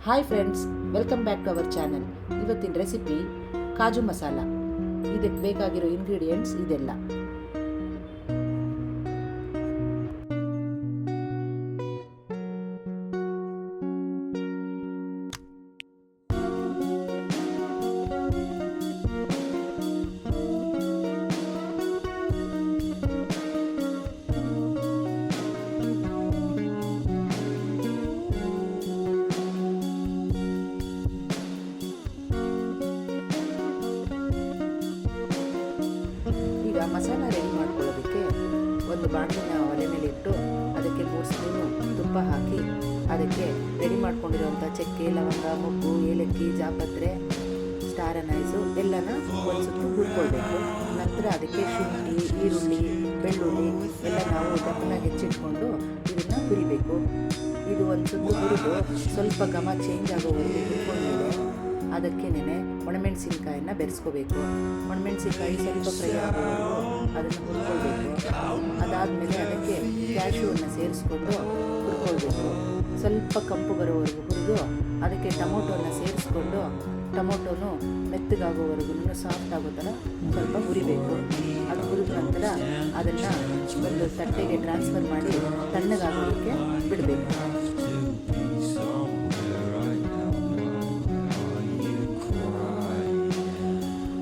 Hi friends, welcome back to our channel. ಇವತ್ತಿನ recipe kaju masala. ಇದಕ್ಕೆ ಬೇಕಾಗಿರೋ ಇಂಗ್ರೀಡಿಯೆಂಟ್ಸ್ ಇದೆಲ್ಲ. ಮಸಾಲ ರೆಡಿ ಮಾಡ್ಕೊಳ್ಳೋದಕ್ಕೆ ಒಂದು ಬಾಣಲಿನ ಒಲೆ ಮೇಲೆ ಇಟ್ಟು ಅದಕ್ಕೆ 3 ಸ್ಪೂನು ತುಪ್ಪ ಹಾಕಿ ಅದಕ್ಕೆ ರೆಡಿ ಮಾಡ್ಕೊಂಡಿರುವಂಥ ಚಕ್ಕೆ, ಲವಂಗ, ಮೊಗ್ಗು, ಏಲಕ್ಕಿ, ಜಾಪತ್ರೆ, ಸ್ಟಾರ್ ಅನೈಸು ಎಲ್ಲನ ಒಂದು ಸುತ್ತು ಹುರ್ಕೊಳ್ಬೇಕು. ನಂತರ ಅದಕ್ಕೆ ಶುಂಠಿ, ಈರುಳ್ಳಿ, ಬೆಳ್ಳುಳ್ಳಿ ಎಲ್ಲ ನಾವು ದಪ್ಪನಾಗಿ ಹೆಚ್ಚಿಟ್ಕೊಂಡು ಇದನ್ನು ಹುರಿಬೇಕು. ಇದು ಒಂದು ಸುತ್ತು ಹುರಿದು ಸ್ವಲ್ಪ ಘಮ ಚೇಂಜ್ ಆಗೋವರೆಗೂ ಹುರ್ಕೊಂಡ್ಮೇಲೆ ಅದಕ್ಕೆ ಒಣಮೆಣಸಿನ್ಕಾಯನ್ನು ಬೆರೆಸ್ಕೋಬೇಕು. ಒಣಮೆಣಸಿನ್ಕಾಯಿ ಸ್ವಲ್ಪ ಫ್ರೈ ಆಗೋವರೆಗೂ ಅದನ್ನು ಹುರ್ಕೊಳ್ಬೇಕು. ಅದಾದಮೇಲೆ ಅದಕ್ಕೆ ಕ್ಯಾಶ್ಯೂವನ್ನು ಸೇರಿಸ್ಕೊಂಡು ಹುರ್ಕೊಳ್ಬೇಕು. ಸ್ವಲ್ಪ ಕಂಪು ಬರೋವರೆಗೂ ಹುರಿದು ಅದಕ್ಕೆ ಟೊಮೊಟೊನ ಸೇರಿಸ್ಕೊಂಡು ಟೊಮೊಟೊನು ಮೆತ್ತಗಾಗೋವರೆಗೂ ಸಾಫ್ಟ್ ಆಗೋ ಥರ ಸ್ವಲ್ಪ ಹುರಿಬೇಕು. ಅದು ಹುರಿದ ನಂತರ ಅದನ್ನು ಒಂದು ತಟ್ಟೆಗೆ ಟ್ರಾನ್ಸ್ಫರ್ ಮಾಡಿ ತಣ್ಣಗಾಗೋದಕ್ಕೆ ಬಿಡಬೇಕು.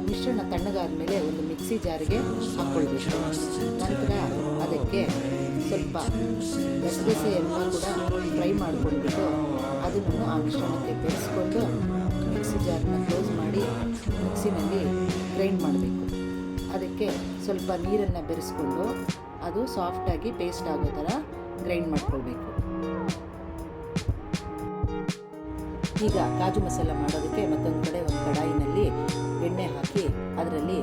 ಮಿಶ್ರಣ ತಣ್ಣಗಾದ ಮೇಲೆ ಒಂದು ಮಿಕ್ಸಿ ಜಾರಿಗೆ ಹಾಕ್ಕೊಳ್ಬೇಕು. ನಂತರ ಅದಕ್ಕೆ ಸ್ವಲ್ಪ ಗಸಗಸೆಯನ್ನು ಕೂಡ ಫ್ರೈ ಮಾಡ್ಕೊಂಡ್ಬಿಟ್ಟು ಅದನ್ನು ಆ ಮಿಶ್ರಣಕ್ಕೆ ಬೆರೆಸ್ಕೊಂಡು ಮಿಕ್ಸಿ ಜಾರನ್ನ ಕ್ಲೋಸ್ ಮಾಡಿ ಮಿಕ್ಸಿನಲ್ಲಿ ಗ್ರೈಂಡ್ ಮಾಡಬೇಕು. ಅದಕ್ಕೆ ಸ್ವಲ್ಪ ನೀರನ್ನು ಬೆರೆಸ್ಕೊಂಡು ಅದು ಸಾಫ್ಟಾಗಿ ಪೇಸ್ಟ್ ಆಗೋ ಥರ ಗ್ರೈಂಡ್ ಮಾಡ್ಕೊಳ್ಬೇಕು. ಈಗ ಕಾಜು ಮಸಾಲ ಮಾಡೋದಕ್ಕೆ ಮತ್ತೊಂದು ಕಡೆ ಒಂದು ಕಡಾಯಿನಲ್ಲಿ ಎಣ್ಣೆ ಹಾಕಿ ಅದರಲ್ಲಿ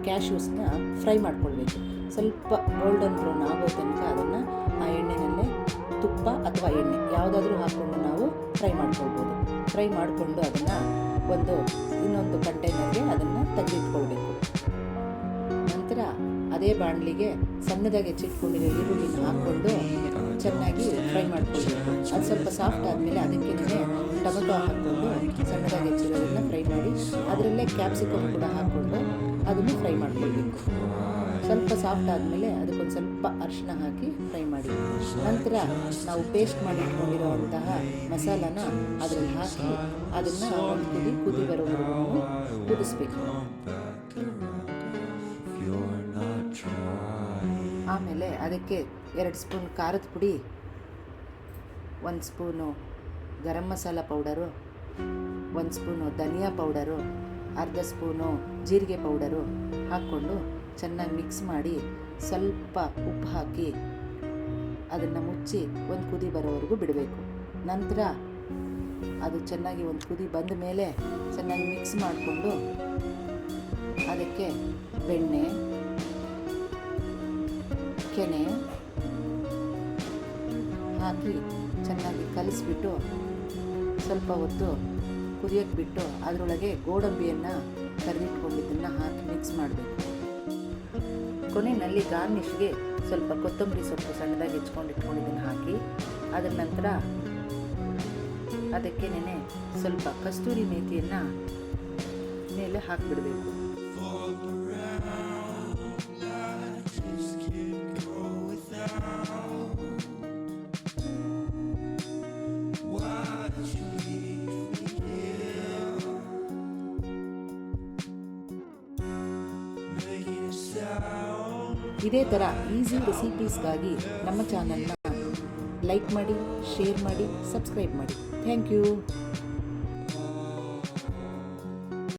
ಕ್ಯಾಶ್ಯೂಸ್ನ ಫ್ರೈ ಮಾಡ್ಕೊಳ್ಬೇಕು. ಸ್ವಲ್ಪ ಗೋಲ್ಡನ್ ಬ್ರೌನ್ ಆಗೋ ತನಕ ಅದನ್ನು ಆ ಎಣ್ಣೆನಲ್ಲೇ ತುಪ್ಪ ಅಥವಾ ಎಣ್ಣೆ ಯಾವುದಾದ್ರೂ ಹಾಕ್ಕೊಂಡು ನಾವು ಫ್ರೈ ಮಾಡ್ಕೊಳ್ಬೋದು. ಫ್ರೈ ಮಾಡಿಕೊಂಡು ಅದನ್ನು ಇನ್ನೊಂದು ಕಂಟೈನರ್ಗೆ ಅದನ್ನು ತೆಗೆದಿಟ್ಕೊಳ್ಬೇಕು. ನಂತರ ಅದೇ ಬಾಣಲಿಗೆ ಸಣ್ಣದಾಗಿ ಹೆಚ್ಚಿಟ್ಕೊಂಡಿರೋ ಈರುಳ್ಳಿನ ಹಾಕ್ಕೊಂಡು ಚೆನ್ನಾಗಿ ಫ್ರೈ ಮಾಡ್ಕೊಳ್ಬೇಕು. ಅದು ಸ್ವಲ್ಪ ಸಾಫ್ಟ್ ಆದಮೇಲೆ ಅದಕ್ಕೆ ಟೊಮೆಟೊ ಹಾಕ್ಕೊಂಡು ಸಣ್ಣದಾಗಿ ಹೆಚ್ಚಿರೋದನ್ನು ಫ್ರೈ ಮಾಡಿ ಅದರಲ್ಲೇ ಕ್ಯಾಪ್ಸಿಕಮ್ ಕೂಡ ಹಾಕ್ಕೊಂಡು ಅದನ್ನು ಫ್ರೈ ಮಾಡ್ಕೊಳ್ಬೇಕು. ಸ್ವಲ್ಪ ಸಾಫ್ಟ್ ಆದಮೇಲೆ ಅದಕ್ಕೊಂದು ಸ್ವಲ್ಪ ಅರಿಶಿನ ಹಾಕಿ ಫ್ರೈ ಮಾಡಿ ನಂತರ ನಾವು ಪೇಸ್ಟ್ ಮಾಡಿ ಇಟ್ಕೊಂಡಿರೋವಂತಹ ಮಸಾಲಾನ ಅದರಲ್ಲಿ ಹಾಕಿ ಅದನ್ನು ಒಂದು ಕುದಿ ಬರೋವರೆಗೂ ಕುದಿಸ್ಬೇಕು. ಆಮೇಲೆ ಅದಕ್ಕೆ 2 ಸ್ಪೂನ್ ಖಾರದ ಪುಡಿ, 1 spoon garam masala powder, 1 spoon ಧನಿಯಾ ಪೌಡರು, ಅರ್ಧ ಸ್ಪೂನು ಜೀರಿಗೆ ಪೌಡರು ಹಾಕ್ಕೊಂಡು ಚೆನ್ನಾಗಿ ಮಿಕ್ಸ್ ಮಾಡಿ ಸ್ವಲ್ಪ ಉಪ್ಪು ಹಾಕಿ ಅದನ್ನು ಮುಚ್ಚಿ ಒಂದು ಕುದಿ ಬರೋವರೆಗೂ ಬಿಡಬೇಕು. ನಂತರ ಅದು ಚೆನ್ನಾಗಿ ಒಂದು ಕುದಿ ಬಂದ ಮೇಲೆ ಚೆನ್ನಾಗಿ ಮಿಕ್ಸ್ ಮಾಡಿಕೊಂಡು ಅದಕ್ಕೆ ಬೆಣ್ಣೆ, ಕೆನೆ ಹಾಕಿ ಚೆನ್ನಾಗಿ ಕಲಿಸ್ಬಿಟ್ಟು ಸ್ವಲ್ಪ ಹೊತ್ತು ಕುದಿಯೋಕ್ಕೆ ಬಿಟ್ಟು ಅದರೊಳಗೆ ಗೋಡಂಬಿಯನ್ನು ಕರಿದಿಟ್ಕೊಂಡಿದ್ದನ್ನು ಹಾಕಿ ಮಿಕ್ಸ್ ಮಾಡಬೇಕು. ಕೊನೆಯಲ್ಲಿ ಗಾರ್ನಿಷ್ಗೆ ಸ್ವಲ್ಪ ಕೊತ್ತಂಬರಿ ಸೊಪ್ಪು ಸಣ್ಣದಾಗಿ ಇಟ್ಕೊಂಡಿದ್ದನ್ನು ಹಾಕಿ ಅದರ ನಂತರ ಅದಕ್ಕೆ ಸ್ವಲ್ಪ ಕಸ್ತೂರಿ ಮೇಥಿಯನ್ನು ಮೇಲೆ ಹಾಕಿಬಿಡಬೇಕು. ಇದೇ ಥರ ಈಸಿ ರೆಸಿಪೀಸ್ಗಾಗಿ ನಮ್ಮ ಚಾನಲ್ನ ಲೈಕ್ ಮಾಡಿ, ಶೇರ್ ಮಾಡಿ, ಸಬ್ಸ್ಕ್ರೈಬ್ ಮಾಡಿ. Thank you.